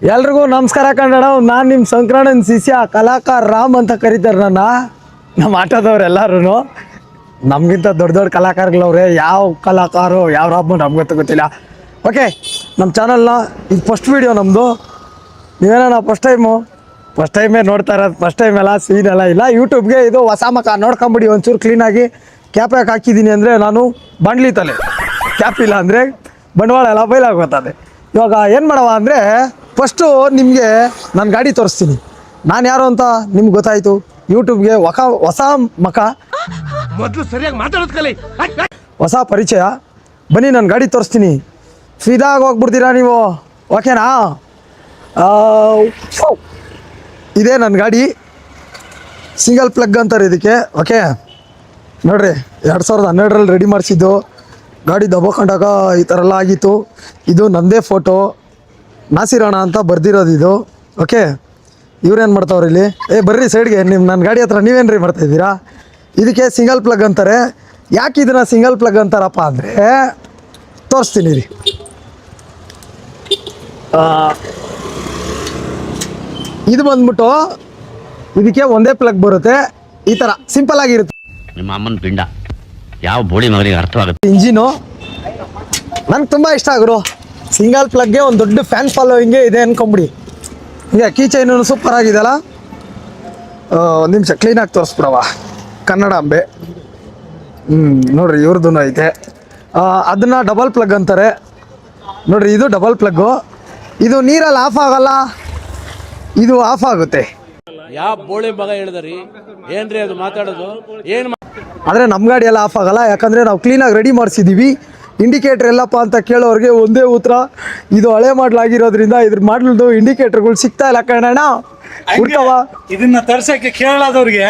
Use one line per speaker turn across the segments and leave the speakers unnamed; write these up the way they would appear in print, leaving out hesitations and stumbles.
ಎಲ್ರಿಗೂ ನಮಸ್ಕಾರ ಕನ್ನಡ. ನಾನು ನಿಮ್ಮ ಸಂಕ್ರಾಂತಿ ಶಿಷ್ಯ ಕಲಾಕಾರ ರಾಮ್ ಅಂತ ಕರೀತಾರೆ ನನ್ನ. ನಮ್ಮ ಆಟೋದವ್ರೆಲ್ಲರೂ ನಮಗಿಂತ ದೊಡ್ಡ ದೊಡ್ಡ ಕಲಾಕಾರಗಳವ್ರೆ. ಯಾವ ಕಲಾಕಾರು ಯಾವ ರಾಮ್ ನಮ್ಗೆ ಗೊತ್ತಿಲ್ಲ. ಓಕೆ, ನಮ್ಮ ಚಾನಲ್ನ ಇದು ಫಸ್ಟ್ ವೀಡಿಯೋ ನಮ್ಮದು. ನೀವೇನ ಫಸ್ಟ್ ಟೈಮೇ ನೋಡ್ತಾ ಇರೋದು. ಫಸ್ಟ್ ಟೈಮ್ ಎಲ್ಲ ಸೀನ್ ಎಲ್ಲ ಇಲ್ಲ. ಯೂಟ್ಯೂಬ್ಗೆ ಇದು ಹೊಸ ಮಕ ನೋಡ್ಕೊಂಬಿಡಿ ಒಂಚೂರು ಕ್ಲೀನಾಗಿ. ಕ್ಯಾಪ್ ಯಾಕೆ ಹಾಕಿದ್ದೀನಿ ಅಂದರೆ ನಾನು ಬಾಂಡ್ಲಿ ತಲೆ, ಕ್ಯಾಪ್ ಇಲ್ಲ ಅಂದರೆ ಬಂಡವಾಳ ಎಲ್ಲ ಬೈಲಾಗೋಗ್ತದೆ. ಇವಾಗ ಏನು ಮಾಡವ ಅಂದರೆ ಫಸ್ಟು ನಿಮಗೆ ನನ್ನ ಗಾಡಿ ತೋರಿಸ್ತೀನಿ. ನಾನು ಯಾರು ಅಂತ ನಿಮ್ಗೆ ಗೊತ್ತಾಯಿತು. ಯೂಟ್ಯೂಬ್ಗೆ ಹೊಸ ಮಕ,
ಮೊದಲು ಸರಿಯಾಗಿ ಮಾತಾಡೋದು ಕಲಿ,
ಹೊಸ ಪರಿಚಯ. ಬನ್ನಿ ನನ್ನ ಗಾಡಿ ತೋರಿಸ್ತೀನಿ. ಫಿದಾಗಿ ಹೋಗ್ಬಿಡ್ತೀರಾ ನೀವು, ಓಕೆನಾ? ಇದೇ ನನ್ನ ಗಾಡಿ, ಸಿಂಗಲ್ ಪ್ಲಗ್ ಅಂತಾರೆ ಇದಕ್ಕೆ. ಓಕೆ ನೋಡ್ರಿ, 2012ರಲ್ಲಿ ರೆಡಿ ಮಾಡಿಸಿದ್ದು ಗಾಡಿ. ದಬ್ಬಕೊಂಡಾಗ ಈ ಥರ ಎಲ್ಲ ಆಗಿತ್ತು. ಇದು ನನ್ನದೇ ಫೋಟೋ, ನಾಸಿರಣ ಅಂತ ಬರ್ದಿರೋದು ಇದು. ಓಕೆ, ಇವ್ರೇನು ಮಾಡ್ತಾವ್ರಿ ಇಲ್ಲಿ? ಬರ್ರಿ ಸೈಡ್ಗೆ. ನನ್ನ ಗಾಡಿ ಹತ್ರ ನೀವೇನು ರೀ ಮಾಡ್ತಾಯಿದ್ದೀರಾ? ಇದಕ್ಕೆ ಸಿಂಗಲ್ ಪ್ಲಗ್ ಅಂತಾರೆ. ಯಾಕೆ ಇದನ್ನು ಸಿಂಗಲ್ ಪ್ಲಗ್ ಅಂತಾರಪ್ಪ ಅಂದರೆ ತೋರಿಸ್ತೀನಿ ರೀ. ಇದು ಬಂದ್ಬಿಟ್ಟು ಇದಕ್ಕೆ ಒಂದೇ ಪ್ಲಗ್ ಬರುತ್ತೆ. ಈ ಥರ ಸಿಂಪಲ್ ಆಗಿರುತ್ತೆ.
ನಿಮ್ಮ ಅಮ್ಮನ ಪಿಂಡ ಯಾವ ಬೋಳಿ ಮಗನಿಗೆ ಅರ್ಥವಾಗುತ್ತೆ.
ಇಂಜಿನು ನಂಗೆ ತುಂಬ ಇಷ್ಟ ಆಗರು. ಸಿಂಗಲ್ ಪ್ಲಗ್ಗೆ ಒಂದು ದೊಡ್ಡ ಫ್ಯಾನ್ ಫಾಲೋವಿಂಗೇ ಇದೆ ಅನ್ಕೊಂಬಿಡಿ. ಈಗ ಕೀ ಚೈನು ಸೂಪರ್ ಆಗಿದೆಯಲ್ಲ. ಒಂದು ನಿಮಿಷ ಕ್ಲೀನಾಗಿ ತೋರಿಸ್ಬಿಡವ. ಕನ್ನಡ ಅಂಬೆ. ನೋಡ್ರಿ, ಇವ್ರದ್ದು ಐತೆ. ಅದನ್ನು ಡಬಲ್ ಪ್ಲಗ್ ಅಂತಾರೆ. ನೋಡ್ರಿ, ಇದು ಡಬಲ್ ಪ್ಲಗ್ಗು. ಇದು ನೀರಲ್ಲಿ ಆಫ್ ಆಗಲ್ಲ, ಇದು ಆಫ್ ಆಗುತ್ತೆ.
ಯಾವ ಬೋಳಿ ಮಗ ಹೇಳಿದ್ರಿ ಏನ್ರಿ ಅದು ಮಾತಾಡೋದು? ಏನು
ಆದರೆ ನಮ್ಮ ಗಾಡಿ ಎಲ್ಲ ಆಫ್ ಆಗಲ್ಲ, ಯಾಕಂದರೆ ನಾವು ಕ್ಲೀನಾಗಿ ರೆಡಿ ಮಾಡಿಸಿದ್ದೀವಿ. ಇಂಡಿಕೇಟ್ರ್ ಎಲ್ಲಪ್ಪ ಅಂತ ಕೇಳೋರಿಗೆ ಒಂದೇ ಉತ್ತರ, ಇದು ಹಳೆ ಮಾಡಲಾಗಿರೋದ್ರಿಂದ ಇದ್ರ ಮಾಡಲದು ಇಂಡಿಕೇಟರ್ಗಳು ಸಿಗ್ತಾ ಇಲ್ಲ ಕಣಣ್ಣ. ಹುಡ್ಕವ
ಇದನ್ನ ತರ್ಸಕ್ಕೆ ಕೇರಳದವ್ರಿಗೆ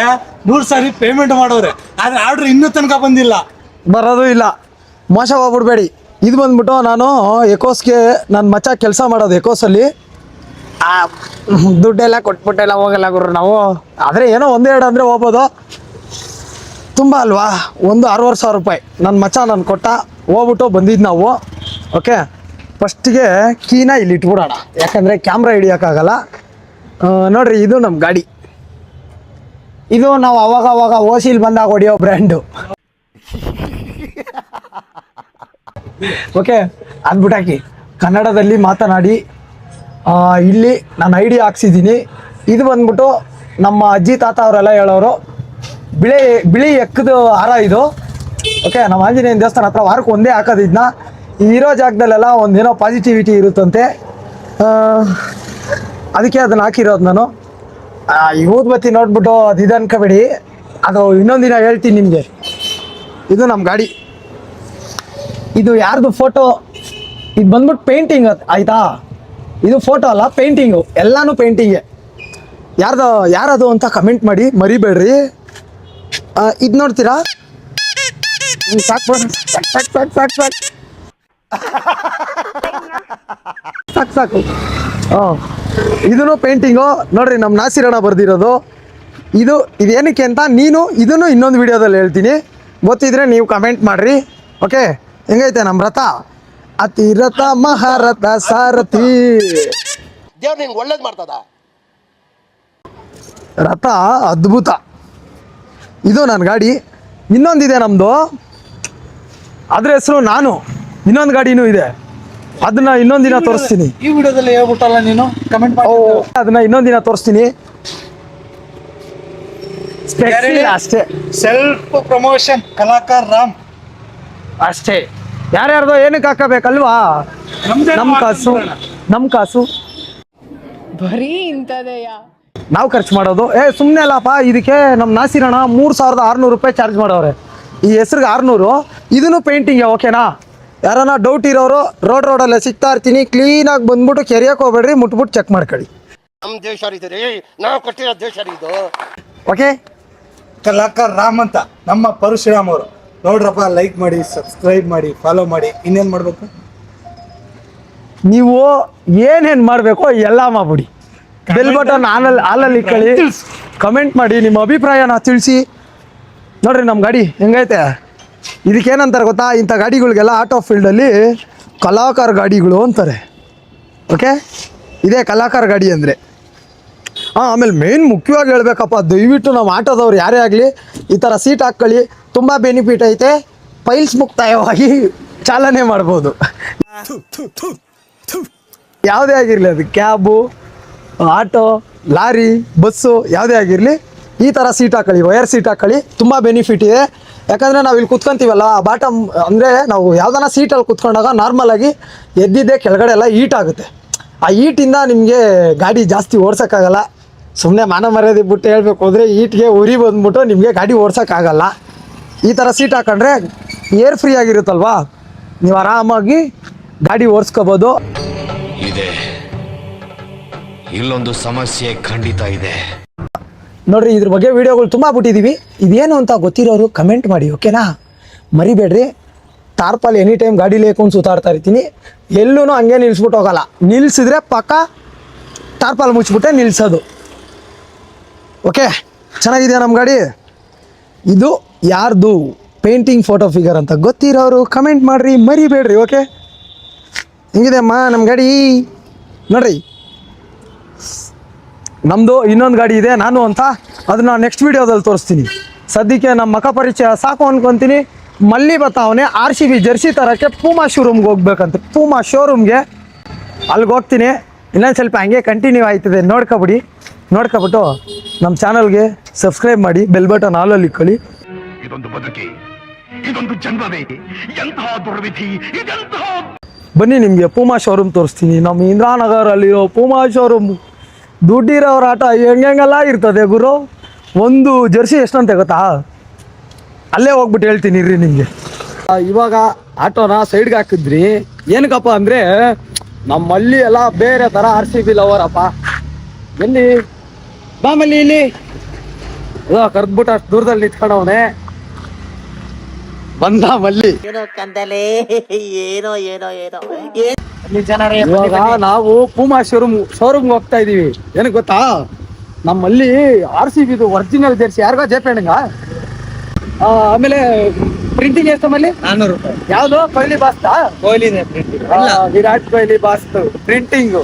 100 ಸಾರಿ ಪೇಮೆಂಟ್ ಮಾಡೋರೆ, ಆದ್ರೆ ಆರ್ಡರ್ ಇನ್ನೂ ತನಕ ಬಂದಿಲ್ಲ,
ಬರೋದು ಇಲ್ಲ. ಮೋಸ ಹೋಗ್ಬಿಡ್ಬೇಡಿ. ಇದು ಬಂದ್ಬಿಟ್ಟು ನಾನು ಎಕೋಸ್ಗೆ ನನ್ನ ಮಚ್ಚ ಕೆಲಸ ಮಾಡೋದು ಎಕೋಸಲ್ಲಿ. ದುಡ್ಡೆಲ್ಲ ಕೊಟ್ಬಿಟ್ಟೆಲ್ಲ ಹೋಗಲ್ಲ ಗುರು ನಾವು. ಆದರೆ ಏನೋ ಒಂದೆರಡು ಅಂದರೆ ಹೋಗ್ಬೋದು, ತುಂಬ ಅಲ್ವಾ? ಒಂದು 60,000 ರೂಪಾಯಿ ನನ್ನ ಮಚ್ಚ ನಾನು ಕೊಟ್ಟ, ಹೋಗ್ಬಿಟ್ಟು ಬಂದಿದ್ದು ನಾವು. ಓಕೆ, ಫಸ್ಟಿಗೆ ಕೀನ ಇಲ್ಲಿ ಇಟ್ಬಿಡೋಣ, ಯಾಕಂದರೆ ಕ್ಯಾಮ್ರಾ ಹಿಡಿಯೋಕ್ಕಾಗಲ್ಲ. ನೋಡ್ರಿ, ಇದು ನಮ್ಮ ಗಾಡಿ. ಇದು ನಾವು ಅವಾಗ ಓಸಿಲ್ ಬಂದಾಗ ಹೊಡಿಯೋ ಬ್ರ್ಯಾಂಡು. ಓಕೆ, ಅಂದ್ಬಿಟ್ಟಾಕಿ ಕನ್ನಡದಲ್ಲಿ ಮಾತನಾಡಿ. ಇಲ್ಲಿ ನಾನು ಐಡಿ ಹಾಕ್ಸಿದ್ದೀನಿ. ಇದು ಬಂದ್ಬಿಟ್ಟು ನಮ್ಮ ಅಜ್ಜಿ ತಾತ ಅವರೆಲ್ಲ ಹೇಳೋರು ಬಿಳಿ ಎಕ್ಕದ ಹಾರ ಇದು. ಓಕೆ, ನಮ್ಮ ಆಂಜನೇಯನ ದೇವಸ್ಥಾನ ಹತ್ರ ವಾರಕ್ಕೆ ಒಂದೇ ಹಾಕೋದಿದ್ನ. ಇರೋ ಜಾಗದಲ್ಲೆಲ್ಲ ಒಂದೇನೋ ಪಾಸಿಟಿವಿಟಿ ಇರುತ್ತಂತೆ, ಅದಕ್ಕೆ ಅದನ್ನು ಹಾಕಿರೋದು ನಾನು. ಯೂತ್ ಬತ್ತಿ ನೋಡ್ಬಿಟ್ಟು ಅದು ಇದು ಅನ್ಕೋಬೇಡಿ, ಅದು ಇನ್ನೊಂದಿನ ಹೇಳ್ತೀನಿ ನಿಮಗೆ. ಇದು ನಮ್ಮ ಗಾಡಿ. ಇದು ಯಾರ್ದು ಫೋಟೋ? ಇದು ಬಂದ್ಬಿಟ್ಟು ಪೇಂಟಿಂಗ್ ಆಯಿತಾ? ಇದು ಫೋಟೋ ಅಲ್ಲ, ಪೇಂಟಿಂಗು. ಎಲ್ಲನೂ ಪೇಂಟಿಂಗೆ. ಯಾರದು ಅಂತ ಕಮೆಂಟ್ ಮಾಡಿ, ಮರಿಬೇಡ್ರಿ. ಇದು ನೋಡ್ತೀರಾ? ಸಾಕು ಇದೂ ಪೇಂಟಿಂಗು. ನೋಡ್ರಿ, ನಮ್ಮ ನಾಸಿರಣ ಬರ್ದಿರೋದು. ಇದೇನಕ್ಕೆ ಅಂತ ಇದನ್ನು ಇನ್ನೊಂದು ವಿಡಿಯೋದಲ್ಲಿ ಹೇಳ್ತೀನಿ. ಗೊತ್ತಿದ್ರೆ ನೀವು ಕಮೆಂಟ್ ಮಾಡಿರಿ. ಓಕೆ, ಹೆಂಗೈತೆ ನಮ್ಮ ರಥ? ಅತಿರಥ ಮಹಾರಥ ಸಾರಥಿ.
ದೇವ್ರು ನಿಂಗೆ ಒಳ್ಳೇದು ಮಾಡ್ತದ.
ರಥ ಅದ್ಭುತ. ಇದು ನನ್ನ ಗಾಡಿ. ಇನ್ನೊಂದಿದೆ ನಮ್ಮದು, ಅದ್ರ ಹೆಸರು ನಾನು. ಇನ್ನೊಂದು ಗಾಡಿನೂ ಇದೆ, ಅದನ್ನ ಇನ್ನೊಂದಿನ ತೋರಿಸ್ತೀನಿ.
ಈ ವಿಡಿಯೋದಲ್ಲಿ ಹೇಳ್ಬಿಟ್ಟಲ್ಲ ನೀನು, ಕಮೆಂಟ್ ಮಾಡಿ.
ಅದನ್ನ ಇನ್ನೊಂದಿನ ತೋರಿಸ್ತೀನಿ. ಅಷ್ಟೇ,
ಸೆಲ್ಫ್ ಪ್ರಮೋಷನ್ ಕಲಾಕಾರ ರಾಮ್
ಅಷ್ಟೇ. ಯಾರ್ಯಾರ್ದೋ ಏನಕ್ಕೆ ಹಾಕಬೇಕಲ್ವಾ? ನಮ್ಮ ಕಾಸು
ಬರೀ ಇಂಥದೆಯ
ನಾವು ಖರ್ಚು ಮಾಡೋದು. ಸುಮ್ಮನೆ ಅಲ್ಲಪ್ಪ. ಇದಕ್ಕೆ ನಮ್ಮ ನಾಸಿರಣ 3,600 ರೂಪಾಯಿ ಚಾರ್ಜ್ ಮಾಡೋರೆ. ಈ ಹೆಸ್ರಿಗೆ 600. ಇದನ್ನು ಪೇಂಟಿಂಗ್. ಓಕೆನಾ? ಯಾರನ್ನ ಡೌಟ್ ಇರೋರು ರೋಡಲ್ಲೇ ಸಿಗ್ತಾ ಇರ್ತೀನಿ. ಕ್ಲೀನಾಗಿ ಬಂದ್ಬಿಟ್ಟು ಕೆರೆಯಕ್ಕೆ ಹೋಗ್ಬೇಡ್ರಿ, ಮುಟ್ಬಿಟ್ಟು ಚೆಕ್ ಮಾಡ್ಕೊಳ್ಳಿ.
ನಮ್ಮ ದೇಶ ರೀ, ನಾವು ಕೊಟ್ಟಿರೋ ದೇಶ ಇದು.
ಓಕೆ,
ಕಲಾಕಾರ ರಾಮ್ ಅಂತ ನಮ್ಮ ಪರಶುರಾಮ್ ಅವರು. ನೋಡ್ರಪ್ಪ, ಲೈಕ್ ಮಾಡಿ, ಸಬ್ಸ್ಕ್ರೈಬ್ ಮಾಡಿ, ಫಾಲೋ ಮಾಡಿ. ಇನ್ನೇನು ಮಾಡಬೇಕು?
ನೀವು ಏನೇನು ಮಾಡಬೇಕೋ ಎಲ್ಲ ಮಾಡ್ಬಿಡಿ. ಬೆಲ್ ಬಟನ್ ಹಾಲಲ್ಲಿ ಇಕ್ಕಳಿ, ಕಮೆಂಟ್ ಮಾಡಿ, ನಿಮ್ಮ ಅಭಿಪ್ರಾಯನ ತಿಳಿಸಿ. ನೋಡ್ರಿ, ನಮ್ಮ ಗಾಡಿ ಹೆಂಗೈತೆ? ಇದಕ್ಕೇನಂತಾರೆ ಗೊತ್ತಾ? ಇಂಥ ಗಾಡಿಗಳಿಗೆಲ್ಲ ಆಟೋ ಫೀಲ್ಡಲ್ಲಿ ಕಲಾಕಾರ ಗಾಡಿಗಳು ಅಂತಾರೆ. ಓಕೆ, ಇದೇ ಕಲಾಕಾರ ಗಾಡಿ ಅಂದರೆ. ಆಮೇಲೆ ಮೇನ್ ಮುಖ್ಯವಾಗಿ ಹೇಳ್ಬೇಕಪ್ಪ, ದಯವಿಟ್ಟು ನಾವು ಆಟೋದವ್ರು ಯಾರೇ ಆಗಲಿ ಈ ಥರ ಸೀಟ್ ಹಾಕ್ಕೊಳ್ಳಿ, ತುಂಬ ಬೆನಿಫಿಟ್ ಐತೆ. ಪೈಲ್ಸ್ ಮುಕ್ತಾಯವಾಗಿ ಚಾಲನೆ ಮಾಡ್ಬೋದು. ಯಾವುದೇ ಆಗಿರಲಿ, ಅದು ಕ್ಯಾಬು, ಆಟೋ, ಲಾರಿ, ಬಸ್ಸು ಯಾವುದೇ ಆಗಿರಲಿ ಈ ಥರ ಸೀಟ್ ಹಾಕೊಳ್ಳಿ, ವಯರ್ ಸೀಟ್ ಹಾಕೊಳ್ಳಿ, ತುಂಬ ಬೆನಿಫಿಟ್ ಇದೆ. ಯಾಕಂದರೆ ನಾವು ಇಲ್ಲಿ ಕುತ್ಕೊಂತೀವಲ್ಲ, ಬಾಟಮ್ ಅಂದರೆ ನಾವು ಯಾವ್ದಾನ ಸೀಟಲ್ಲಿ ಕುತ್ಕೊಂಡಾಗ ನಾರ್ಮಲಾಗಿ ಎದ್ದಿದ್ದೆ ಕೆಳಗಡೆ ಎಲ್ಲ ಹೀಟ್ ಆಗುತ್ತೆ. ಆ ಹೀಟಿಂದ ನಿಮಗೆ ಗಾಡಿ ಜಾಸ್ತಿ ಓಡ್ಸೋಕ್ಕಾಗಲ್ಲ. ಸುಮ್ಮನೆ ಮಾನ ಮರ್ಯಾದೆ ಬಿಟ್ಟು ಹೇಳ್ಬೇಕು ಹೋದರೆ ಹೀಟ್ಗೆ ಉರಿ ಬಂದ್ಬಿಟ್ಟು ನಿಮಗೆ ಗಾಡಿ ಓಡ್ಸೋಕ್ಕಾಗಲ್ಲ. ಈ ಥರ ಸೀಟ್ ಹಾಕೊಂಡ್ರೆ ಏರ್ ಫ್ರೀ ಆಗಿರುತ್ತಲ್ವಾ, ನೀವು ಆರಾಮಾಗಿ ಗಾಡಿ ಓಡಿಸ್ಕೋಬೋದು.
ಇದೆ, ಇಲ್ಲೊಂದು ಸಮಸ್ಯೆ ಖಂಡಿತ ಇದೆ.
ನೋಡ್ರಿ, ಇದ್ರ ಬಗ್ಗೆ ವೀಡಿಯೋಗಳು ತುಂಬ ಬಿಟ್ಟಿದ್ದೀವಿ. ಇದೇನು ಅಂತ ಗೊತ್ತಿರೋರು ಕಮೆಂಟ್ ಮಾಡಿ, ಓಕೆನಾ? ಮರಿಬೇಡ್ರಿ. ಟಾರ್ಪಲ್ ಎನಿ ಟೈಮ್ ಗಾಡೀಲಿ ಹಾಕೊಂಡು ಸುತ್ತಾಡ್ತಾ ಇರ್ತೀನಿ, ಎಲ್ಲೂ ಹಂಗೆ ನಿಲ್ಲಿಸ್ಬಿಟ್ಟು ಹೋಗಲ್ಲ. ನಿಲ್ಲಿಸಿದ್ರೆ ಪಕ್ಕ ಟಾರ್ಪಲ್ ಮುಚ್ಚಿಬಿಟ್ಟೆ ನಿಲ್ಲಿಸೋದು. ಓಕೆ, ಚೆನ್ನಾಗಿದೆಯಾ ನಮ್ಮ ಗಾಡಿ? ಇದು ಯಾರ್ದು ಪೇಂಟಿಂಗ್ ಫೋಟೋ ಫಿಗರ್ ಅಂತ ಗೊತ್ತಿರೋರು ಕಮೆಂಟ್ ಮಾಡಿರಿ, ಮರಿಬೇಡ್ರಿ. ಓಕೆ, ಹಿಂಗಿದೆ ಅಮ್ಮ ನಮ್ಮ ಗಾಡಿ. ನೋಡ್ರಿ, ನಮ್ಮದು ಇನ್ನೊಂದು ಗಾಡಿ ಇದೆ ನಾನು ಅಂತ, ಅದನ್ನ ನೆಕ್ಸ್ಟ್ ವೀಡಿಯೋದಲ್ಲಿ ತೋರಿಸ್ತೀನಿ. ಸದ್ಯಕ್ಕೆ ನಮ್ಮ ಮಖ ಪರಿಚಯ ಸಾಕು ಅನ್ಕೊತೀನಿ. ಮಲ್ಲಿ ಬರ್ತಾವನೆ RCB ಜರ್ಸಿ ತರೋಕ್ಕೆ ಪೂಮಾ ಶೋರೂಮ್ಗೆ ಹೋಗ್ಬೇಕಂತ. ಪೂಮಾ ಶೋರೂಮ್ಗೆ ಅಲ್ಲಿಗೆ ಹೋಗ್ತೀನಿ. ಇನ್ನೊಂದು ಸ್ವಲ್ಪ ಹಂಗೆ ಕಂಟಿನ್ಯೂ ಆಯ್ತದೆ, ನೋಡ್ಕೊಬಿಟ್ಟು ನಮ್ಮ ಚಾನಲ್ಗೆ ಸಬ್ಸ್ಕ್ರೈಬ್ ಮಾಡಿ, ಬೆಲ್ ಬಟನ್ ಆಲಲ್ಲಿ ಇಕ್ಕೊಳ್ಳಿ.
ಇದೊಂದು ಬದುಕಿ, ಇದೊಂದು ಜನ್ಮವೇ, ಎಂತಹ ದುರ್ವಿಧಿ ಇದೆಂತಹ.
ಬನ್ನಿ, ನಿಮಗೆ ಪೂಮಾ ಶೋರೂಮ್ ತೋರಿಸ್ತೀನಿ. ನಮ್ಮ ಇಂದ್ರಾನಗರಲ್ಲಿರೋ ಪೂಮಾ ಶೋರೂಮ್. ದುಡ್ಡಿರೋರ ಆಟ ಹೆಂಗೆಲ್ಲ ಇರ್ತದೆ ಗುರು. ಒಂದು ಜರ್ಸಿ ಎಷ್ಟಂತೆ ಗೊತ್ತಾ? ಅಲ್ಲೇ ಹೋಗ್ಬಿಟ್ಟು ಹೇಳ್ತೀನಿ ಇರ್ರಿ ನಿಮಗೆ. ಇವಾಗ ಆಟೋನ ಸೈಡ್ಗೆ ಹಾಕಿದ್ರಿ, ಏನಕ್ಕಪ್ಪ ಅಂದರೆ ನಮ್ಮಲ್ಲಿ ಎಲ್ಲ ಬೇರೆ ಥರ RCB ಲವರಪ್ಪ. ಎಲ್ಲಿ ಬಾಮಲ್ಲಿ ಇಲ್ಲಿ ಕರ್ದ್ಬಿಟ್ಟು ಅಷ್ಟು ದೂರದಲ್ಲಿ ನಿಂತ್ಕೊಂಡವನೆ ಬಂದ ಮಲ್ಲಿ. ಇವಾಗ ನಾವು ಪೂಮಾ ಶೋರೂಮ್ಗೆ ಹೋಗ್ತಾ ಇದೀವಿ. ಏನಕ್ಕೆ ಗೊತ್ತಾ? ನಮ್ಮಲ್ಲಿ RCB ಒರಿಜಿನಲ್ ಜರ್ಸಿ ಯಾರಿಗೋ ಜೇಪೇಣಂಗ. ಆಮೇಲೆ ಪ್ರಿಂಟಿಂಗ್ ಎಷ್ಟು ನಮ್ಮಲ್ಲಿ? 400 ರೂಪಾಯಿ. ಯಾವ್ದು? ಕೊಹ್ಲಿ ಬಾಸ್ತಾ? ಕೊಹ್ಲಿನೇ ಪ್ರಿಂಟಿಂಗ್. ವಿರಾಟ್ ಕೊಹ್ಲಿ ಬಾಸ್ತು ಪ್ರಿಂಟಿಂಗ್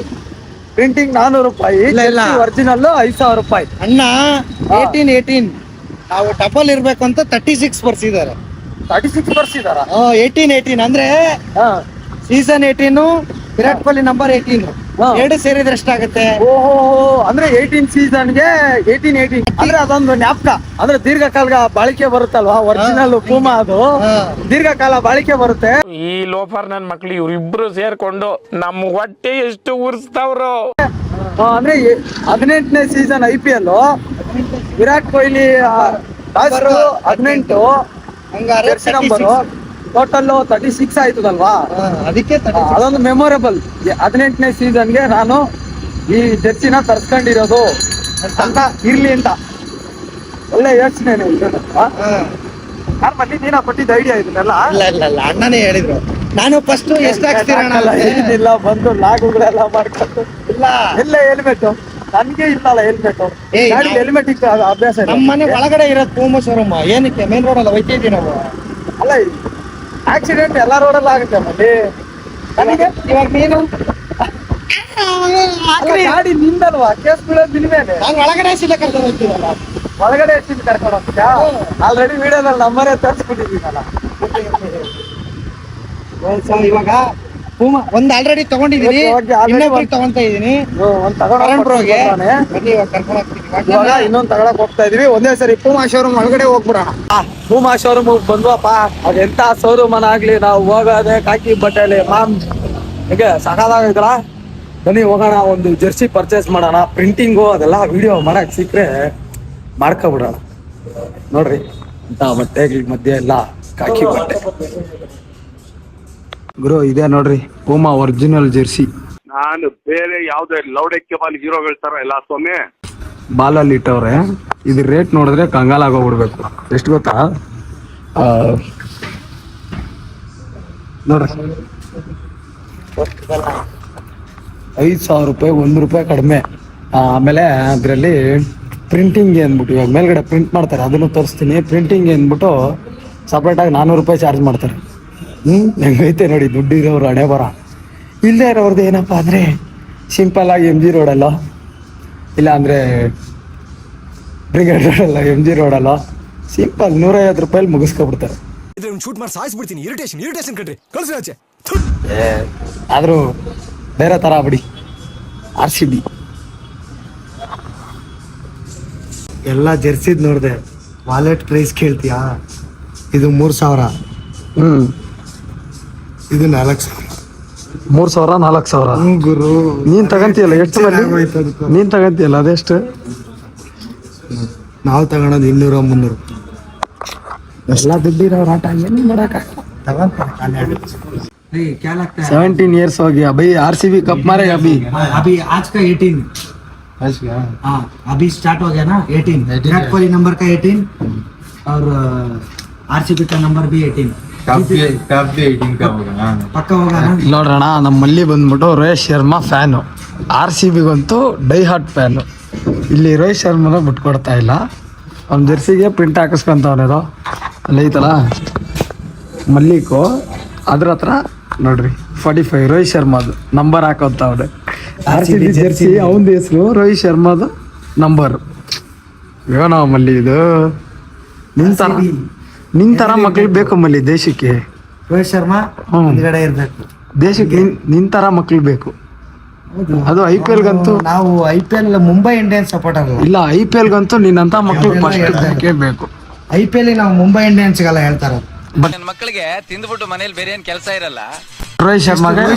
400 ರೂಪಾಯಿ. ಒರಿಜಿನಲ್ 5000 ರೂಪಾಯಿ.
ಅಣ್ಣ 18 ನಾವು ಟಪಲ್ ಇರ್ಬೇಕು ಅಂತ 36 ಬರ್ಸಿದ್ದಾರೆ.
36 ಬರ್ಸಿದಾರ?
18 ಅಂದ್ರೆ ಸೀಸನ್ 18, ವಿರಾಟ್ ಕೊಹ್ಲಿ ನಂಬರ್ 18 ಎರಡು ಸೇರಿದ್ರೆ ಎಷ್ಟಾಗುತ್ತೆ?
ಓಹೋ, ಅಂದ್ರೆ 18 ಸೀಸನ್ಗೆ 18 ಅಂದ್ರೆ ಅದೊಂದು ಜ್ಞಾಪಕ. ಅಂದ್ರೆ ದೀರ್ಘಕಾಲ ಬಾಳಿಕೆ ಬರುತ್ತಲ್ವಾ, ಒರಿಜಿನಲ್ ಪೂಮಾ ಅದು ದೀರ್ಘಕಾಲ ಬಾಳಿಕೆ ಬರುತ್ತೆ.
ಈ ಲೋಫರ್ ನನ್ ಮಕ್ಳು ಇವ್ರಿಬ್ರು ಸೇರ್ಕೊಂಡು ನಮ್ಮ ಹೊಟ್ಟೆ ಎಷ್ಟು ಉರ್ಸ್ತಾವ್ರು.
ಅಂದ್ರೆ 18ನೇ season IPL Virat Kohli 18 jersey number total 36 ಆಯ್ತದಲ್ವಾ,
ಅದಕ್ಕೆ
ಅದೊಂದು ಮೆಮೊರೇಬಲ್. 18ನೇ ಸೀಸನ್ಗೆ ನಾನು ಈ ಜರ್ಸಿನ ತರ್ಸ್ಕೊಂಡಿರೋದು ಅಂತ ಇರ್ಲಿ ಅಂತ. ಒಳ್ಳೆ ಯೋಚನೆ. ಯಾರು ನೀನ ಕೊಟ್ಟಿದ್ದ ಐಡಿಯಾ ಇದನ್ನೆಲ್ಲ?
ಇಲ್ಲ ಅಣ್ಣನೇ ಹೇಳಿದ್ರು. ನಾನು ಫಸ್ಟ್ ಎಷ್ಟು ಹಾಕ್ತೀರಲ್ಲ
ಏನಿಲ್ಲ, ಬಂದು ಲಾಗುಗಳೆಲ್ಲ ಮಾಡ್ಕೊಂಡು ಎಲ್ಲ ಹೆಲ್ಮೆಟ್ ನನ್ಗೆ ಇಲ್ಲಲ್ಲ ಹೆಲ್ಮೆಟ್. ಹೆಲ್ಮೆಟ್ ಇತ್ತು, ಅದು ಅಭ್ಯಾಸ ಇಲ್ಲ.
ನಮ್ಮ ಮನೆ ಒಳಗಡೆ ಇರೋದು ಪೂಮಾ ಶೋರೂಮ್. ಏನಕ್ಕೆ ಮೇನ್ ರೋಡ್ ಅಲ್ಲ ಹೋಯ್ತಿದ್ವಿ ನಾವು.
ಅಲ್ಲ, ಆಕ್ಸಿಡೆಂಟ್ ಎಲ್ಲ ರೋಡಲ್ಲಿ ಆಗುತ್ತೆ ಮಲ್ಲಿ. ನನಗೆ
ಇವಾಗ ನೀನು
ಗಾಡಿ ನಿಂದಲ್ವಾ, ಕೇಸ್ ಬೀಳೋದು ನಿನ್ ಮೇಲೆ.
ನಾನು ಒಳಗಡೆ ಸೀದಾ ಕರ್ಕೊಂಡು ಹೋಗ್ತೀನಲ್ಲ.
ಒಳಗಡೆ ಎಷ್ಟಿದ್ದು ಕರ್ಕೊಂಡು ಹೋಗ್ತೀಯಾ? ಆಲ್ರೆಡಿ ವಿಡಿಯೋದಲ್ಲಿ ನಮ್ಮನೆ ತರಿಸ್ಬಿಟ್ಟಿದ್ದೀನಲ್ಲ.
ಇವಾಗ ಪೂಮಾ ಒಂದ್ ಆಲ್ರೆಡಿ ತಗೊಂಡಿದೀನಿ, ಇನ್ನೊಬ್ಬರಿಗೆ ತಗೊಂತ ಇದೀನಿ.
ಇನ್ನೊಂದು ತಗೊಳಕ್ ಹೋಗ್ತಾ ಇದೀವಿ. ಒಂದೇ ಸರಿ ಪೂಮಾ ಶೋರೂಮ್ ಒಳಗಡೆ ಹೋಗ್ಬಿಡೋಣ. ಪೂಮಾ ಶೋರೂಮ್ ಬಂದ್ವಪ್ಪ. ಅದೆಂತ ಶೋರೂಮ್ ಆಗ್ಲಿ, ನಾವು ಹೋಗೋದೆ ಕಾಕಿ ಬಟ್ಟೆಲಿ ಹೀಗೆ ಸಾಕಾಗಲ್ಲ. ಬನ್ನಿ ಹೋಗೋಣ, ಒಂದು ಜರ್ಸಿ ಪರ್ಚೇಸ್ ಮಾಡೋಣ. ಪ್ರಿಂಟಿಂಗು ಅದೆಲ್ಲ ವಿಡಿಯೋ ಮಾಡಕ್ ಸಿಕ್ಕರೆ ಮಾಡ್ಕೊಬಿಡೋಣ. ನೋಡ್ರಿ, ಇಂಥ ಬಟ್ಟೆಗಳ ಮಧ್ಯೆ ಎಲ್ಲ ಕಾಕಿ ಬಟ್ಟೆ. ಗುರು ಇದೆ ನೋಡ್ರಿ, ಪೂಮಾ ಒರಿಜಿನಲ್ ಜೆರ್ಸಿ.
ನಾನು ಬೇರೆ ಯಾವ್ದೇ ಲೌಡಕ್ಕೆ ಬಾಲ್ ಹೀರೋಗಳ ತರ ಎಲ್ಲ ಸ್ವಾಮಿ
ಬಾಲಲ್ಲಿ ಇಟ್ಟವ್ರೆ. ಇದ್ರ ರೇಟ್ ನೋಡಿದ್ರೆ ಕಂಗಾಲ್ ಆಗೋಗ್ಬಿಡ್ಬೇಕು. ಎಷ್ಟು ಗೊತ್ತಾ? ನೋಡ್ರಿ, 5,000 ರೂಪಾಯಿ, 1 ರೂಪಾಯಿ ಕಡಿಮೆ. ಆಮೇಲೆ ಅದರಲ್ಲಿ ಪ್ರಿಂಟಿಂಗ್ ಅಂದ್ಬಿಟ್ಟು ಇವಾಗ ಮೇಲ್ಗಡೆ ಪ್ರಿಂಟ್ ಮಾಡ್ತಾರೆ, ಅದನ್ನು ತೋರಿಸ್ತೀನಿ. ಪ್ರಿಂಟಿಂಗ್ ಅಂದ್ಬಿಟ್ಟು ಸಪ್ರೇಟಾಗಿ 400 ರೂಪಾಯಿ ಚಾರ್ಜ್ ಮಾಡ್ತಾರೆ. ಹೆಂಗೈತೆ ನೋಡಿ, ದುಡ್ಡು ಇರೋರು ಹಣೆ ಬರ. ಇಲ್ಲದೆ ಇರೋರ್ದು ಏನಪ್ಪ ಅಂದರೆ ಸಿಂಪಲ್ ಆಗಿ MG ರೋಡಲ್ಲೋ ಇಲ್ಲ ಅಂದರೆ ಬ್ರಿಗೇಡ್ ರೋಡಲ್ಲ MG ರೋಡಲ್ಲೋ ಸಿಂಪಲ್ 150 ರೂಪಾಯಲ್ಲಿ ಮುಗಿಸ್ಕೊಬಿಡ್ತಾರೆ.
ಶೂಟ್ ಮಾಡಿ ಸಾಯಿಸ್ಬಿಡ್ತೀನಿ. ಇರಿಟೇಷನ್ ಕಣ್ರಿ, ಕಳ್ಸಿ ಆಚೆ.
ಆದರೂ ಬೇರೆ ಥರ ಬಿಡಿ. RCB
ಎಲ್ಲ ಜೆರ್ಸಿದ್ ನೋಡಿದೆ. ವಾಲೆಟ್ ಪ್ರೈಸ್ ಕೇಳ್ತೀಯಾ? ಇದು 3,000, ಇದು 4,000.
3,000 4,000
ಗುರು
ನೀನ್ ತಗಂತೀಯಲ್ಲ ಎಷ್ಟು ಮಂದಿ ನೀನ್ ತಗಂತೀಯಲ್ಲ ಅದೆಷ್ಟು?
ನಾವು ತಗೊಳೋದು 200-300.
ಎಲ್ಲ ದುಡ್ಡಿರೋರು ಆಟ ಏನು ಮಾಡಕ್ಕಾಗಲ್ಲ. 17 years हो गया भाई, RCB कप मारेगा
अभी आज का 18. हाँ अभी स्टार्ट हो गया ना 18. विराट कोहली नंबर का 18 और RCB का नंबर भी 18. पक्का होगा ना?
ನೋಡ್ರಣ ನಮ್ಮಲ್ಲಿ ಬಂದ್ಬಿಟ್ಟು ರೋಹಿತ್ ಶರ್ಮಾ ಫ್ಯಾನು, RCBಗಂತೂ ಡೈ ಹಾರ್ಟ್ ಫ್ಯಾನು. ಇಲ್ಲಿ ರೋಹಿತ್ ಶರ್ಮಾನ ಬಿಟ್ಕೊಡ್ತಾ ಇಲ್ಲ. ಅವ್ನ ಜೆರ್ಸಿಗೆ ಪ್ರಿಂಟ್ ಹಾಕಿಸ್ಕೊಂತವನೇದು ಅಲ್ಲಿ ಐತಲ್ಲ ಮಲ್ಲಿಕು, ಅದ್ರ ಹತ್ರ ನೋಡ್ರಿ 45 ರೋಹಿತ್ ಶರ್ಮಾದು ನಂಬರ್ ಹಾಕೋತಾವ್ರೆ. RCB ಜೆರ್ಸಿ ಅವನದು ಹೆಸರು, ರೋಹಿತ್ ಶರ್ಮಾದು ನಂಬರ್. ಏನೋ ಮಲ್ಲಿ ಇದು ನಿನ್ ತರ ಮಕ್ಳು ಬೇಕು ಮಲ್ಲಿ ದೇಶಕ್ಕೆ.
ರೋಹಿತ್ ಶರ್ಮಾ ಹಿಂದ್ಗಡೆ ಇರ್ಬೇಕು
ದೇಶಕ್ಕೆ, ನಿನ್ ತರ ಮಕ್ಳು ಬೇಕು. ಅದು IPL ಗಂತೂ
ನಾವು IPL ಮುಂಬೈ ಇಂಡಿಯನ್ಸ್ ಸಪೋರ್ಟ್ ಆಗಲ್ಲ.
ಇಲ್ಲ IPL ಗಂತೂ ನಿನ್ನಂತ ಮಕ್ಳು ಫಸ್ಟ್ ಬೇಕು.
IPL ನಾವು ಮುಂಬೈ ಇಂಡಿಯನ್ಸ್ಗೆಲ್ಲ ಹೇಳ್ತಾರೆ.
ಮಕ್ಕಳಿಗೆ ತಿಂದ್ಬಿಟ್ಟು ಮನೇಲಿ ಬೇರೆ ಏನ್ ಕೆಲಸ ಇರಲ್ಲ.
ರೋಹಿತ್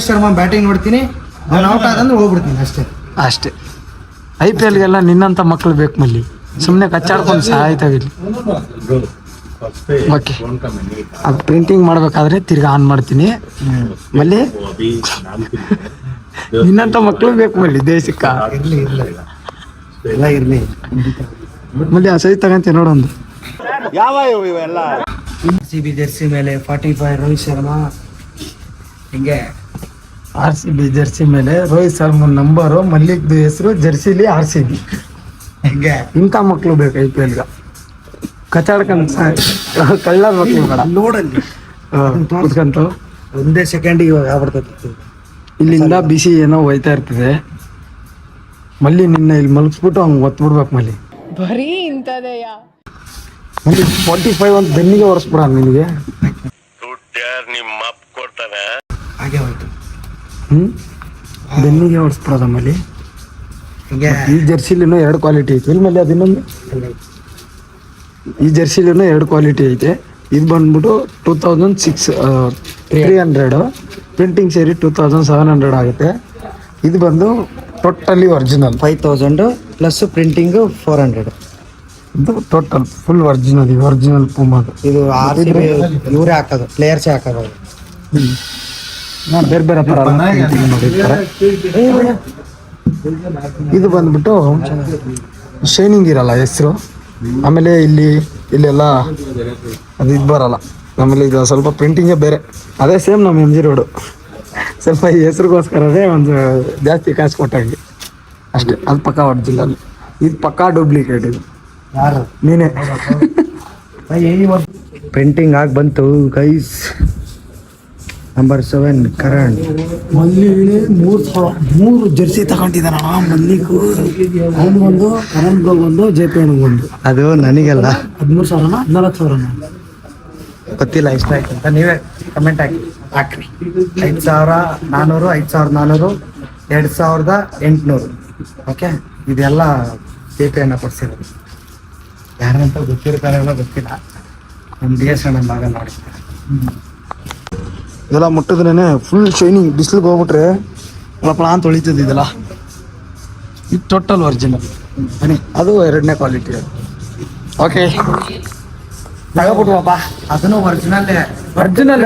ಶರ್ಮಾ ಬ್ಯಾಟಿಂಗ್ ನೋಡ್ತೀನಿ, ನಾನು ಔಟ್ ಆದಂದ್ರೆ ಹೋಗ್ಬಿಡ್ತೀನಿ ಅಷ್ಟೇ.
IPLಗೆಲ್ಲ ನಿನ್ನಂತ ಮಕ್ಳು ಬೇಕು ಮಲ್ಲಿ, ಸುಮ್ಮನೆ ಕಚ್ಚಾಡ್ಕೊಂಡು ಸಾಯ್ತಾವಿಲ್ಲ. ಓಕೆ, ಅದು ಪ್ರಿಂಟಿಂಗ್ ಮಾಡ್ಬೇಕಾದ್ರೆ ತಿರ್ಗಾ ಆನ್ ಮಾಡ್ತೀನಿ ಮಲ್ಲಿ. ನಿನ್ನಂತ ಮಕ್ಳು ಬೇಕು ಮಲ್ಲಿ ದೇಶಕ್ಕ.
ಇರ್ಲಿ
ಮಲ್ಲಿ ಆ ಸೈ ತಗಂತೀವಿ ನೋಡೊಂದು.
RCB ಜೆರ್ಸಿ ಮೇಲೆ 45 ರೋಹಿತ್ ಶರ್ಮಾ ಹಿಂಗೆ.
RCB ಜೆರ್ಸಿ ಮೇಲೆ ರೋಹಿತ್ ಶರ್ಮಾ ನಂಬರು, ಮಲ್ಲಿಕ್ದು ಹೆಸರು, ಜೆರ್ಸಿಲಿ RCB.
ಹಿಂಗೆ
ಇಂಥ ಮಕ್ಳು ಬೇಕು IPLಗ. ಕಚ್ಚಾಡ್ಕೊಂಡು ಕಳ್ಳ ಮಕ್ಳು ಬೇಡ.
ನೋಡಲ್ಲಿ
ಕುತ್ಕಂತ
ಒಂದೇ ಸೆಕೆಂಡಿಗೆ ಇವಾಗ ಆಗ್ಬಿಡ್ತೈತಿ.
ಇಲ್ಲಿಂದ ಬಿಸಿ ಏನೋ ಹೋಯ್ತಾ ಇರ್ತದೆ ಮಲ್ಲಿ. ನಿನ್ನ ಇಲ್ಲಿ ಮಲಗಿಸ್ಬಿಟ್ಟು ಹಂಗೆ ಒತ್ಬಿಡ್ಬೇಕು ಮಲ್ಲಿ.
ಬರೀ ಇಂಥದೆಯಾ?
ಮಲ್ಲಿ 45 ಅಂತ ಬೆನ್ನಿಗೆ ಒರೆಸ್ಬಿಡ ನಿನಗೆ.
ನಿಮ್ಮ ಅಪ್ಪ ಕೊಡ್ತಾನೆ.
ಹಾಗೆ ಹೋಯ್ತು.
ಬೆನ್ನಿಗೆ ಒರೆಸ್ಬಿಡೋದ ಮಲ್ಲಿ.
ಹಿಂಗೆ
ಈ ಜೆರ್ಸಿಲಿನೂ 2 ಕ್ವಾಲಿಟಿ ಐತೆ ಇಲ್ಲಿ ಮಲ್ಲಿ. ಅದಿನ್ನೊಂದು ಈ ಜೆರ್ಸಿಲಿನೂ 2 ಕ್ವಾಲಿಟಿ ಐತೆ. ಇದು ಬಂದ್ಬಿಟ್ಟು 2,300 ಪ್ರಿಂಟಿಂಗ್ ಸೇರಿ 2,700 ಆಗುತ್ತೆ. ಇದು ಬಂದು ಟೋಟಲಿ ಒರಿಜಿನಲ್
5,000 ಪ್ಲಸ್ ಪ್ರಿಂಟಿಂಗ್ 400.
ಇದು ಟೋಟಲ್ ಫುಲ್ ಒರಿಜಿನಲ್. ಇದು ಒರಿಜಿನಲ್ ಪೂಮಾದು.
ಇದು RCB ಇವರೇ ಹಾಕೋದು, ಪ್ಲೇಯರ್ಸೇ ಹಾಕೋದು.
ಬೇರೆ ಬೇರೆ ಥರ ಮಾಡಿರ್ತಾರೆ. ಇದು ಬಂದ್ಬಿಟ್ಟು ಶೈನಿಂಗ್ ಇರಲ್ಲ ಹೆಸರು. ಆಮೇಲೆ ಇಲ್ಲೆಲ್ಲ ಅದು ಇದು ಬರಲ್ಲ. ಆಮೇಲೆ ಇದು ಸ್ವಲ್ಪ ಪ್ರಿಂಟಿಂಗೇ ಬೇರೆ. ಅದೇ ಸೇಮ್ ನಮ್ಮ MG ರೋಡು. ಸ್ವಲ್ಪ ಈ ಹೆಸ್ರಿಗೋಸ್ಕರನೇ ಒಂದು ಜಾಸ್ತಿ ಕಾಸು ಕೊಟ್ಟಂಗೆ ಅಷ್ಟೇ. ಅದು ಪಕ್ಕಾ ಒರಿಜಿನಲ್, ಇದು ಪಕ್ಕಾ ಡೂಪ್ಲಿಕೇಟ್. ಇದು
ಯಾರು?
ನೀನೇ.
ಪ್ರಿಂಟಿಂಗ್ ಆಗಿ ಬಂತು ಗೈಸ್. ನಂಬರ್ 7 ಕರಣ್.
ಮಲ್ಲಿ 3 ಜೆರ್ಸಿ ತಗೊಂಡಿದ್ದಾನ ಮಲ್ಲಿಗೂ. ಅವನಿಗೊಂದು, ಕರಣ್ಗೊಂದು, JP1ಗೊಂದು.
ಅದು ನನಗೆಲ್ಲ
13,000 14,000
ಗೊತ್ತಿಲ್ಲ ಇಷ್ಟ ಆಯ್ತು ಅಂತ. ನೀವೇ ಕಮೆಂಟ್ ಹಾಕ್ರಿ. 5,400 5,400 2,800. ಓಕೆ, ಇದೆಲ್ಲ JP1 ಕೊಡ್ಸಿರೋದು. ಯಾರಂತ ಗೊತ್ತಿರ್ತಾರೆಲ್ಲ ಗೊತ್ತಿಲ್ಲ. ನಮ್ಮ DS ಅಣ್ಣ ಭಾಗ ನೋಡಿರ್ತಾರೆ.
ಇದೆಲ್ಲ ಮುಟ್ಟಿದ್ರೇನೆ ಫುಲ್ ಶೈನಿಂಗ್. ಬಿಸಿಲಿಗೆ ಹೋಗ್ಬಿಟ್ರೆ ಫಳ ಅಂತ ಹೊಳಿತದೆ. ಇದೆಲ್ಲ ಇದು ಟೋಟಲ್ ಒರಿಜಿನಲ್. ಅದು 2ನೇ ಕ್ವಾಲಿಟಿ. ಓಕೆ, ತಗೋಬಿಟ್ವಪ್ಪ.
ಅದನ್ನು ಒರಿಜಿನಲ್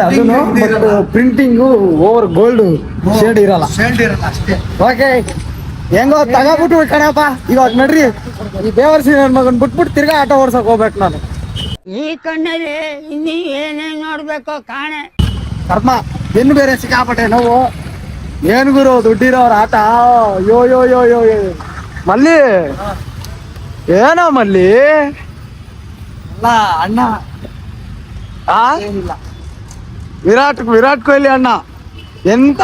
ಅದನ್ನು, but printing over gold shade ಇರಲ್ಲ.
ಅಷ್ಟೇ.
ಓಕೆ, ಹೆಂಗೋ ತಗೋಬಿಟ್ವಿ ಕಣಪ್ಪ. ಇವಾಗ ನಡ್ರಿ, ಈ ಬೇವರ್ಸಿ ನನ್ನ ಮಗನ್ ಬಿಟ್ಬಿಟ್ಟು ತಿರ್ಗಾ ಆಟೋ ಓಡ್ಸಕ್ ಹೋಗ್ಬೇಕು ನಾನು.
ಈ ಕಣ್ಣಲ್ಲಿ ಇನ್ನೀ ಏನೇನ್ ನೋಡ್ಬೇಕೋ ಕಾಣೆ.
ಕರ್ಮ ಬೆನ್ನು ಬೇರೆ ಸಿಕ್ಕಾಪಟ್ಟೆ ನೋವು. ಏನ್ ಗುರು ದುಡ್ಡಿರೋರ ಆಟ. ಯೋ ಯೋ ಯೋ ಯೋ ಯೋ ಮಲ್ಲಿ, ಏನೋ ಮಲ್ಲಿ
ಅಲ್ಲ ಅಣ್ಣ,
ಆ ವಿರಾಟ್ ಕೊಹ್ಲಿ ಅಣ್ಣ. ಎಂತ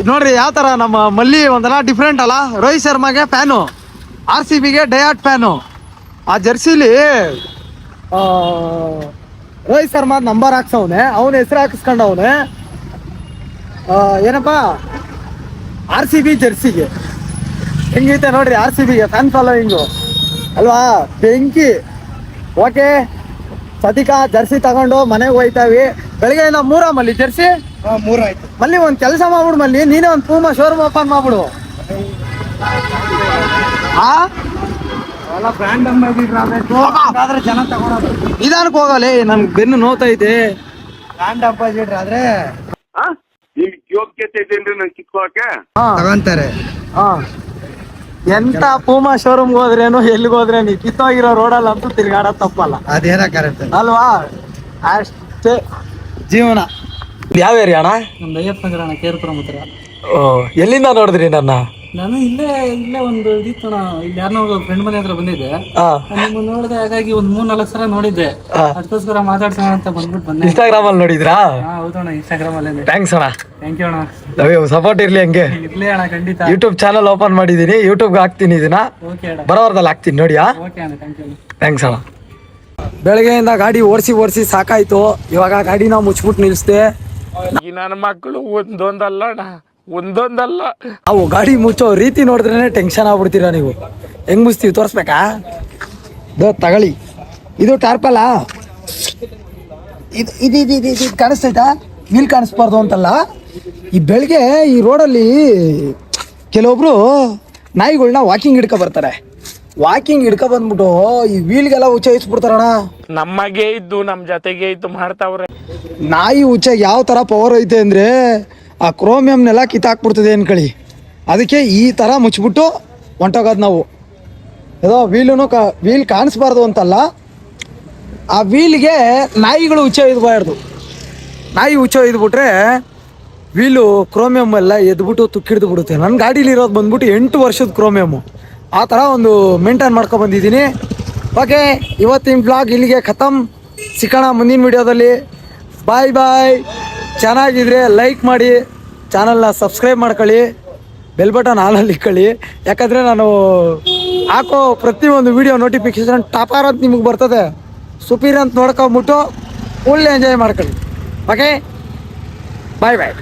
ನೋಡ್ರಿ ಯಾವ ತರ ನಮ್ಮ ಮಲ್ಲಿ ಒಂಥರ ಡಿಫ್ರೆಂಟ್ ಅಲ್ಲ. ರೋಹಿತ್ ಶರ್ಮಾಗೆ ಫ್ಯಾನು, RCBಗೆ ಡಯಾಟ್ ಫ್ಯಾನು. ಆ ಜರ್ಸಿಲಿ ರೋಹಿತ್ ಶರ್ಮಾ ನಂಬರ್ ಹಾಕ್ಸವ್ನೆ, ಅವನ ಹೆಸರು ಹಾಕಿಸ್ಕೊಂಡವನೆ ಏನಪ್ಪ RCB ಜರ್ಸಿಗೆ. ಹೆಂಗೈತೆ ನೋಡ್ರಿ RCBಗೆ ಫ್ಯಾನ್ ಫಾಲೋಯಿಂಗು ಅಲ್ವಾ, ಬೆಂಕಿ. ಓಕೆ ಸದಿಕ ಜರ್ಸಿ ತಗೊಂಡು ಮನೆಗೆ ಹೋಯ್ತಾವಿ. ಬೆಳಿಗ್ಗೆ ನಾವು 3 ಮಲ್ಲಿ ಜರ್ಸಿ
3 ಆಯ್ತು.
ಮಲ್ಲಿ ಒಂದ್ ಕೆಲಸ ಮಾಡ್ಬಿಡು ಮಲ್ಲಿ, ನೀನೇ ಒಂದು ಪೂಮಾ ಶೋರೂಮ್ ಓಪನ್ ಮಾಡ್ಬಿಡು.
ಬ್ರ್ಯಾಂಡ್ ಅಂಬಾಸಿಡರ್ ಆದ್ರೆ ಜನ ತಗೊಳೋದು.
ನಿಧಾನಕ್ಕೆ ಹೋಗಲಿ, ನನ್ಗೆ ಬೆನ್ನು ನೋತೈತೆ.
ಬ್ರ್ಯಾಂಡ್ ಅಂಬಾಸಿಡರ್ ಆದ್ರೆ
ನಿಮ್ಗೆ ಯೋಗ್ಯತೆ ಇದೆ ಅಂದ್ರೆ ನಂಗೆ ಕಿತ್ಕೊಳಕ್ಕೆ
ತಗೊಂತಾರೆ.
ಎಂತ ಪೂಮಾ ಶೋರೂಮ್ಗೆ ಹೋದ್ರೇನು ಎಲ್ಲಿಗೆ ಹೋದ್ರೇನು ಕಿತ್ತೋಗಿರೋ ರೋಡಲ್ಲಿ ಅಂತೂ ತಿರ್ಗಾಡೋದು ತಪ್ಪಲ್ಲ
ಅದೇನ ಕರೆಕ್ಟ್
ಅಲ್ವಾ. ಅಷ್ಟೇ ಜೀವನ. ಯಾವ ಏರಿಯಾ ಅಣ್ಣ?
ನಮ್ದು ಅಯ್ಯಪ್ಪ ನಗರ ಅಣ್ಣ, ಕೇರ್ಪುರಂ ಹತ್ರ.
ಎಲ್ಲಿಂದ ನೋಡಿದ್ರಿ ನನ್ನ?
ನಾನು ಇಲ್ಲೇ ಒಂದು ಇದಿತ್ತು ಅಣ್ಣ, ಇಲ್ಲಿ ಯಾರನ್ನೋ ಫ್ರೆಂಡ್ ಮನೆ ಹತ್ರ ಬಂದಿದ್ದೆ, ನಿಮ್ಮ ನೋಡಿದೆ. ಹಾಗಾಗಿ ಒಂದ್ 3-4 ಸಲ ನೋಡಿದ್ದೆ, ಅದಕ್ಕೋಸ್ಕರ ಮಾತಾಡ್ಸೋಣ ಅಂತ ಬಂದ್ಬಿಟ್ಟು ಬಂದೆ.
ಇನ್ಸ್ಟಾಗ್ರಾಮ್ ಅಲ್ಲಿ ನೋಡಿದ್ರಾ?
ಹೌದಣ್ಣ, ಇನ್ಸ್ಟಾಗ್ರಾಮ್ ಅಲ್ಲೇ.
ಥ್ಯಾಂಕ್ಸ್ ಅಣ್ಣ.
ಥ್ಯಾಂಕ್ ಯು ಅಣ್ಣ.
ಸಪೋರ್ಟ್ ಇರ್ಲಿ ಹಂಗೆ.
ಇರ್ಲಿ ಅಣ್ಣ, ಖಂಡಿತ.
ಯೂಟ್ಯೂಬ್ ಚಾನಲ್ ಓಪನ್ ಮಾಡಿದೀನಿ, ಯೂಟ್ಯೂಬ್ಗೆ ಹಾಕ್ತೀನಿ ಇದನ್ನ.
ಓಕೆ ಅಣ್ಣ,
ಬರೋರ್ದಲ್ಲಿ ಹಾಕ್ತೀನಿ ನೋಡಿ.
ಓಕೆ ಅಣ್ಣ, ಥ್ಯಾಂಕ್ ಯು.
ಥ್ಯಾಂಕ್ಸ್ ಅಣ್ಣ. ಬೆಳಗ್ಗೆಯಿಂದ ಗಾಡಿ ಓಡಿಸಿ ಸಾಕಾಯ್ತು. ಇವಾಗ ಗಾಡಿ ನಾವು ಮುಚ್ಬಿಟ್ಟು ನಿಲ್ಸ್ದೆ.
ಈ ನನ್ನ ಮಕ್ಕಳು ಒಂದೊಂದಲ್ಲ ಅಣ್ಣ, ಒಂದೊಂದಲ್ಲ.
ಅವು ಗಾಡಿ ಮುಚ್ಚೋ ರೀತಿ ನೋಡಿದ್ರೇನೆ ಟೆನ್ಷನ್ ಆಗ್ಬಿಡ್ತೀರಾ ನೀವು. ಹೆಂಗ್ ಮುಚ್ತೀವಿ ತೋರಿಸ್ಬೇಕಾ? ತಗೊಳ್ಳಿ, ಇದು ಟಾರ್ಪಲ್ಲ. ಇದು ಕಾಣಿಸ್ತೈತಾ? ವೀಲ್ ಕಾಣಿಸ್ಬಾರ್ದು ಅಂತಲ್ಲ. ಈ ಬೆಳಗ್ಗೆ ಈ ರೋಡಲ್ಲಿ ಕೆಲವೊಬ್ರು ನಾಯಿಗಳನ್ನ ವಾಕಿಂಗ್ ಹಿಡ್ಕೊ ಬರ್ತಾರೆ. ವಾಕಿಂಗ್ ಹಿಡ್ಕೊ ಬಂದ್ಬಿಟ್ಟು ಈ ವೀಲ್ಗೆಲ್ಲ ಉಚ್ಚಾಯಿಸ್ಬಿಡ್ತಾರಣ್ಣ.
ನಮಗೆ ಇದ್ದು ನಮ್ಮ ಜೊತೆಗೆ ಇದ್ದು ಮಾಡ್ತಾವ್ರೆ.
ನಾಯಿ ಉಚ್ಚ ಯಾವ ಥರ ಪವರ್ ಐತೆ ಅಂದರೆ ಆ ಕ್ರೋಮಿಯಮ್ನೆಲ್ಲ ಕಿತ್ತಾಕ್ಬಿಡ್ತದೆ ಅನ್ಕೊಳ್ಳಿ. ಅದಕ್ಕೆ ಈ ಥರ ಮುಚ್ಚಿಬಿಟ್ಟು ಹೊಂಟೋಗೋದು ನಾವು. ಏನೋ ವೀಲ್ ಕಾಣಿಸ್ಬಾರ್ದು ಅಂತಲ್ಲ, ಆ ವೀಲ್ಗೆ ನಾಯಿಗಳು ಉಚ್ಚ ಇದ್ಬಾರ್ದು. ನಾಯಿ ಉಚ್ಚ ಇದ್ಬಿಟ್ರೆ ವೀಲು ಕ್ರೋಮಿಯಮ್ ಎಲ್ಲ ಎದ್ಬಿಟ್ಟು ತುಕ್ಕಿಡ್ದು ಬಿಡುತ್ತೆ. ನನ್ನ ಗಾಡೀಲಿರೋದು ಬಂದ್ಬಿಟ್ಟು 8 ವರ್ಷದ ಕ್ರೋಮಿಯಮ್ಮು. ಆ ಥರ ಒಂದು ಮೇಂಟೈನ್ ಮಾಡ್ಕೊಬಂದಿದ್ದೀನಿ. ಓಕೆ, ಇವತ್ತಿನ ಬ್ಲಾಗ್ ಇಲ್ಲಿಗೆ ಖತಮ್. ಸಿಗೋಣ ಮುಂದಿನ ವಿಡಿಯೋದಲ್ಲಿ. ಬಾಯ್ ಬಾಯ್. ಚೆನ್ನಾಗಿದ್ರೆ ಲೈಕ್ ಮಾಡಿ, ಚಾನಲ್ನ ಸಬ್ಸ್ಕ್ರೈಬ್ ಮಾಡ್ಕೊಳ್ಳಿ, ಬೆಲ್ ಬಟನ್ ಆನಲ್ಲಿ ಇಟ್ಕೊಳ್ಳಿ. ಯಾಕಂದರೆ ನಾನು ಹಾಕೋ ಪ್ರತಿಯೊಂದು ವಿಡಿಯೋ ನೋಟಿಫಿಕೇಶನ್ ಟಾಪರ್ ಅಂತ ನಿಮಗೆ ಬರ್ತದೆ. ಸುಪೀರ್ ಅಂತ ನೋಡ್ಕೊಂಬಿಟ್ಟು ಫುಲ್ ಎಂಜಾಯ್ ಮಾಡ್ಕೊಳ್ಳಿ. ಓಕೆ, ಬಾಯ್ ಬಾಯ್.